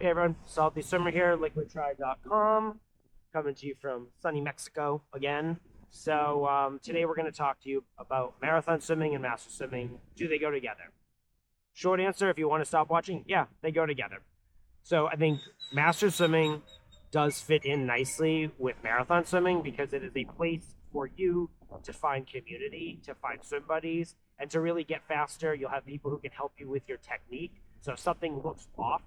Hey everyone, Salty Swimmer here, liquidtry.com, coming to you from sunny Mexico again. Today we're going to talk to you about marathon swimming and master swimming. Do they go together? Short answer, if you want to stop watching, yeah, they go together. So I think master swimming does fit in nicely with marathon swimming because it is a place for you to find community, to find swim buddies, and to really get faster. You'll have people who can help you with your technique. So if something looks off,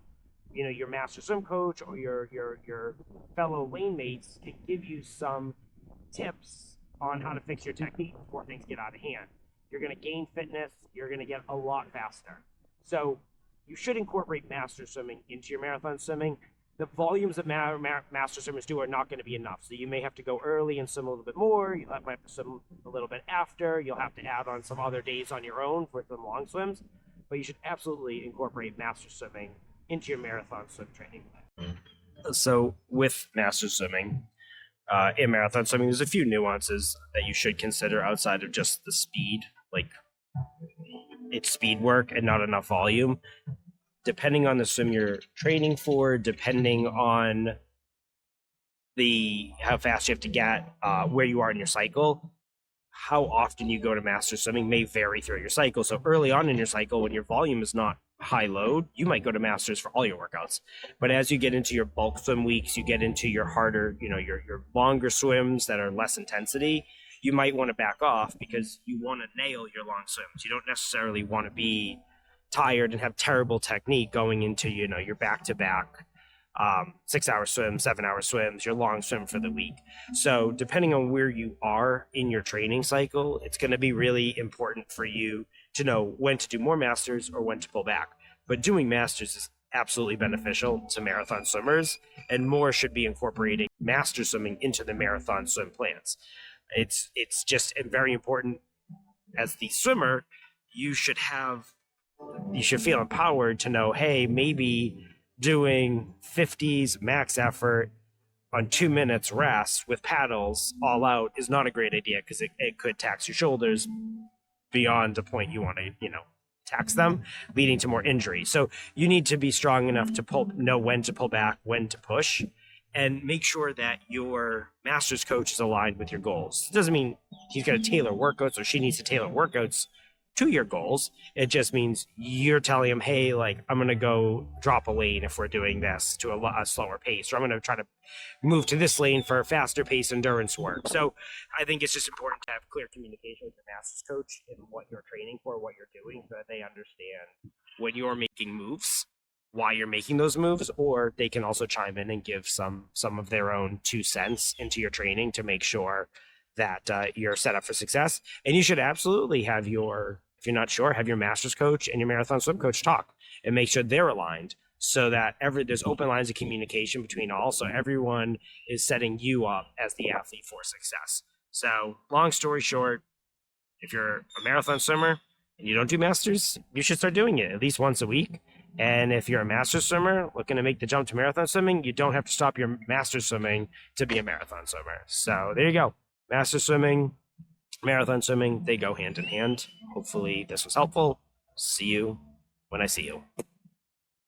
your master swim coach or your fellow lane mates can give you some tips on how to fix your technique before things get out of hand. You're going to gain fitness. You're going to get a lot faster. So you should incorporate master swimming into your marathon swimming. The volumes that master swimmers do are not going to be enough. So you may have to go early and swim a little bit more. You might have to swim a little bit after. You'll have to add on some other days on your own for some long swims. But you should absolutely incorporate master swimming into your marathon swim training. So with master swimming, in marathon swimming, there's a few nuances that you should consider outside of just the speed, like it's speed work and not enough volume. Depending on the swim you're training for, depending on how fast you have to get, where you are in your cycle, how often you go to master swimming may vary throughout your cycle. So early on in your cycle, when your volume is not high load, you might go to masters for all your workouts. But as you get into your bulk swim weeks, you get into your harder, your longer swims that are less intensity, you might want to back off because you want to nail your long swims. You don't necessarily want to be tired and have terrible technique going into, your back-to-back 6-hour swims, 7-hour swims, your long swim for the week. So depending on where you are in your training cycle, it's going to be really important for you to know when to do more masters or when to pull back. But doing masters is absolutely beneficial to marathon swimmers, and more should be incorporating master swimming into the marathon swim plans. It's just very important. As the swimmer, you should feel empowered to know, hey, maybe doing 50s max effort on 2 minutes rest with paddles all out is not a great idea because it could tax your shoulders beyond the point you want to, tax them, leading to more injury. So you need to be strong enough to know when to pull back, when to push, and make sure that your master's coach is aligned with your goals. It doesn't mean he's going to tailor workouts or she needs to tailor workouts to your goals. It just means you're telling him, hey, I'm going to go drop a lane if we're doing this to a slower pace, or I'm going to try to move to this lane for faster pace endurance work. So I think it's just important to have clear communication with your master's coach and what you're training for, what you're doing, so that they understand when you're making moves, why you're making those moves, or they can also chime in and give some of their own 2 cents into your training to make sure that you're set up for success. And you should absolutely have if you're not sure, have your master's coach and your marathon swim coach talk and make sure they're aligned so that there's open lines of communication between all. So everyone is setting you up as the athlete for success. So long story short, if you're a marathon swimmer and you don't do masters, you should start doing it at least once a week. And if you're a master swimmer looking to make the jump to marathon swimming, you don't have to stop your master swimming to be a marathon swimmer. So there you go. Master swimming, marathon swimming, they go hand in hand. Hopefully this was helpful. See you when I see you.